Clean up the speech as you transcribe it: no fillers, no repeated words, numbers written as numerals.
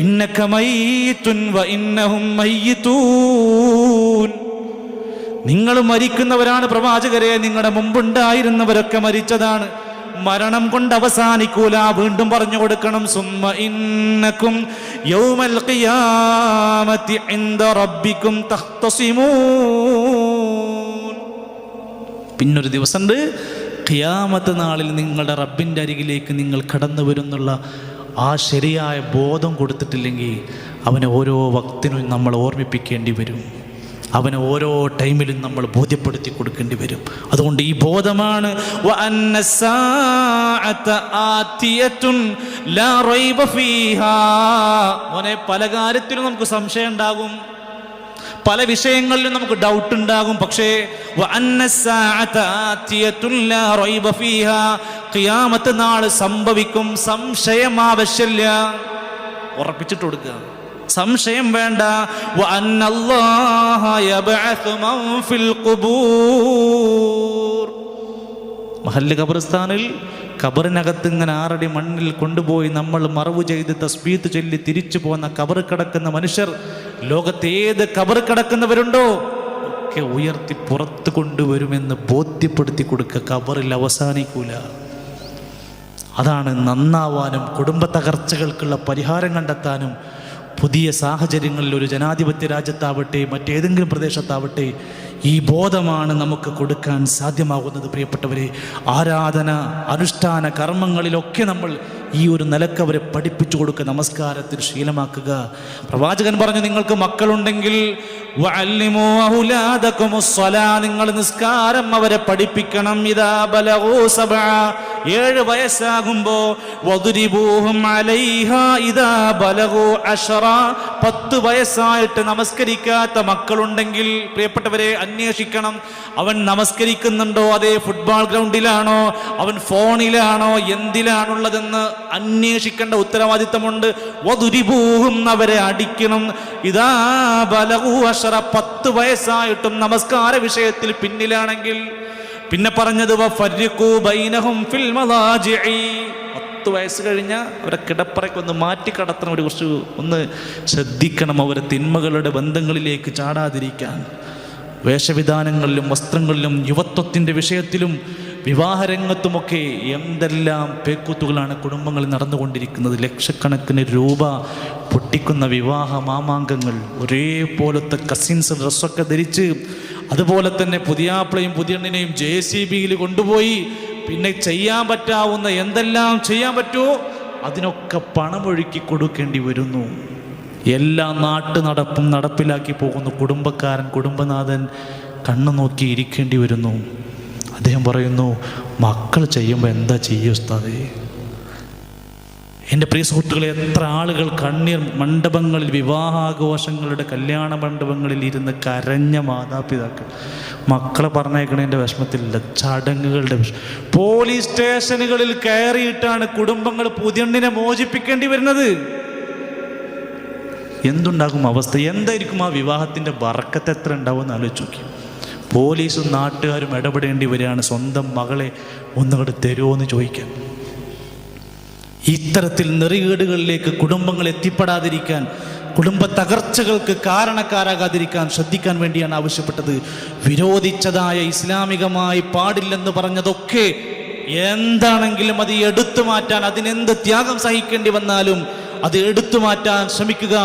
ഇന്നക മയ്യിതുൻ വ ഇന്നഹും മയ്യിതൂൻ. നിങ്ങൾ മരിക്കുന്നവരാണ് പ്രവാചകരെ, നിങ്ങളുടെ മുമ്പുണ്ടായിരുന്നവരൊക്കെ മരിച്ചതാണ്. മരണം കൊണ്ട് അവസാനിക്കൂല. വീണ്ടും പറഞ്ഞു കൊടുക്കണം, സുമ്മ ഇന്നകും യൗമൽ ഖിയാമത്തി ഇൻദ റബ്ബികും തഖ്തസിമൂൻ. പിന്നൊരു ദിവസമുണ്ട്, ഖിയാമത്ത് നാളിൽ നിങ്ങളുടെ റബ്ബിൻ്റെ അരികിലേക്ക് നിങ്ങൾ കടന്നു വരുന്നുള്ള ആ ശരിയായ ബോധം കൊടുത്തിട്ടില്ലെങ്കിൽ അവനെ ഓരോ വക്തിനും നമ്മൾ ഓർമ്മിപ്പിക്കേണ്ടി വരും. അവനെ ഓരോ ടൈമിലും നമ്മൾ ബോധ്യപ്പെടുത്തി കൊടുക്കേണ്ടി വരും. അതുകൊണ്ട് ഈ ബോധമാണ് മോനെ, പല കാര്യത്തിലും നമുക്ക് സംശയം ഉണ്ടാകും, പല വിഷയങ്ങളിലും നമുക്ക് ഡൗട്ട് ഉണ്ടാകും. പക്ഷേ ഖിയാമത്ത് നാൾ സംഭവിക്കും, സംശയം ആവശ്യമില്ല. ഉറപ്പിച്ചിട്ട് കൊടുക്കുക, സംശയം വേണ്ട. മഹല്ല് ഖബർസ്ഥാനിൽ ഖബറിനകത്ത് ഇങ്ങനെ 6 അടി മണ്ണിൽ കൊണ്ടുപോയി നമ്മൾ മറവ് ചെയ്ത് തസ്ബീഹ് ചൊല്ലി തിരിച്ചു പോകുന്ന ഖബർ കിടക്കുന്ന മനുഷ്യർ, ലോകത്ത് ഏത് ഖബർ കിടക്കുന്നവരുണ്ടോ ഒക്കെ ഉയർത്തി പുറത്ത് കൊണ്ടുവരുമെന്ന് ബോധ്യപ്പെടുത്തി കൊടുക്കുക. ഖബറിൽ അവസാനിക്കൂല. അതാണ് നന്നാവാനും കുടുംബ തകർച്ചകൾക്കുള്ള പരിഹാരം കണ്ടെത്താനും പുതിയ സാഹചര്യങ്ങളിൽ ഒരു ജനാധിപത്യ രാജ്യത്താവട്ടെ മറ്റേതെങ്കിലും പ്രദേശത്താവട്ടെ ഈ ബോധമാണ് നമുക്ക് കൊടുക്കാൻ സാധ്യമാകുന്നത്. പ്രിയപ്പെട്ടവരെ, ആരാധന അനുഷ്ഠാന കർമ്മങ്ങളിലൊക്കെ നമ്മൾ ഈ ഒരു നിലക്ക് അവരെ പഠിപ്പിച്ചു കൊടുക്കുക, നമസ്കാരത്തിൽ ശീലമാക്കുക. പ്രവാചകൻ പറഞ്ഞു, നിങ്ങൾക്ക് മക്കളുണ്ടെങ്കിൽ നിങ്ങൾ നിസ്കാരം അവരെ പഠിപ്പിക്കണം. 7 വയസ്സാകുമ്പോ 10 വയസ്സായിട്ട് നമസ്കരിക്കാത്ത മക്കളുണ്ടെങ്കിൽ പ്രിയപ്പെട്ടവരെ അന്വേഷിക്കണം. അവൻ നമസ്കരിക്കുന്നുണ്ടോ, അതേ ഫുട്ബോൾ ഗ്രൗണ്ടിലാണോ, അവൻ ഫോണിലാണോ, എന്തിലാണുള്ളതെന്ന് അന്വേഷിക്കേണ്ട ഉത്തരവാദിത്തമുണ്ട്. വദുരിബൂഹും, അവരെ അടിക്കണം. 10 വയസ്സായിട്ടും നമസ്കാര വിഷയത്തിൽ പിന്നിലാണെങ്കിൽ പിന്നെ പറഞ്ഞത് 10 വയസ്സ് കഴിഞ്ഞാൽ അവരെ കിടപ്പറയ്ക്ക് ഒന്ന് മാറ്റിക്കടത്തണം. കുറച്ച് ഒന്ന് ശ്രദ്ധിക്കണം, അവരെ തിന്മകളുടെ ബന്ധങ്ങളിലേക്ക് ചാടാതിരിക്കാൻ. വേഷവിധാനങ്ങളിലും വസ്ത്രങ്ങളിലും യുവത്വത്തിൻ്റെ വിഷയത്തിലും വിവാഹരംഗത്തുമൊക്കെ എന്തെല്ലാം പേക്കൂത്തുകളാണ് കുടുംബങ്ങളിൽ നടന്നുകൊണ്ടിരിക്കുന്നത്. ലക്ഷക്കണക്കിന് രൂപ പൊട്ടിക്കുന്ന വിവാഹ മാമാങ്കങ്ങൾ, ഒരേപോലത്തെ കസിൻസ് ഡ്രസ്സൊക്കെ ധരിച്ച്, അതുപോലെ തന്നെ പുതിയാപ്പിളയും പുതിയണ്ണിനെയും JCBയിൽ കൊണ്ടുപോയി പിന്നെ ചെയ്യാൻ പറ്റാവുന്ന എന്തെല്ലാം ചെയ്യാൻ പറ്റുമോ അതിനൊക്കെ പണമൊഴുക്കി കൊടുക്കേണ്ടി വരുന്നു. എല്ലാ നാട്ടു നടപ്പും നടപ്പിലാക്കി പോകുന്നു. കുടുംബക്കാരൻ കുടുംബനാഥൻ കണ്ണു നോക്കി ഇരിക്കേണ്ടി വരുന്നു. അദ്ദേഹം പറയുന്നു, മക്കൾ ചെയ്യുമ്പോൾ എന്താ ചെയ്യുക ഉസ്താദേ? എൻ്റെ പ്രിയ സുഹൃത്തുക്കളെ, എത്ര ആളുകൾ കണ്ണീർ മണ്ഡപങ്ങളിൽ, വിവാഹാഘോഷങ്ങളുടെ കല്യാണ മണ്ഡപങ്ങളിൽ ഇരുന്ന് കരഞ്ഞ മാതാപിതാക്കൾ മക്കളെ പറഞ്ഞേക്കണതിൻ്റെ വിഷമത്തിലില്ല, ചടങ്ങുകളുടെ വിഷമം. പോലീസ് സ്റ്റേഷനുകളിൽ കയറിയിട്ടാണ് കുടുംബങ്ങൾ പുതിയണ്ണിനെ മോചിപ്പിക്കേണ്ടി വരുന്നത്. എന്തുണ്ടാകും അവസ്ഥ? എന്തായിരിക്കും ആ വിവാഹത്തിൻ്റെ ബർക്കത്ത് എത്ര ഉണ്ടാവുമെന്ന് ആലോചിച്ച് നോക്കി. പോലീസും നാട്ടുകാരും ഇടപെടേണ്ടി വരികയാണ് സ്വന്തം മകളെ ഒന്നുകൂടെ തരുമോ എന്ന് ചോദിക്കാൻ. ഇത്തരത്തിൽ നെറികേടുകളിലേക്ക് കുടുംബങ്ങൾ എത്തിപ്പെടാതിരിക്കാൻ, കുടുംബ തകർച്ചകൾക്ക് കാരണക്കാരാകാതിരിക്കാൻ ശ്രദ്ധിക്കാൻ വേണ്ടിയാണ് ആവശ്യപ്പെട്ടത്. വിരോധിച്ചതായ ഇസ്ലാമികമായി പാടില്ലെന്ന് പറഞ്ഞതൊക്കെ എന്താണെങ്കിലും അത് എടുത്തു മാറ്റാൻ, അതിനെന്ത് ത്യാഗം സഹിക്കേണ്ടി വന്നാലും അത് എടുത്തു മാറ്റാൻ ശ്രമിക്കുക.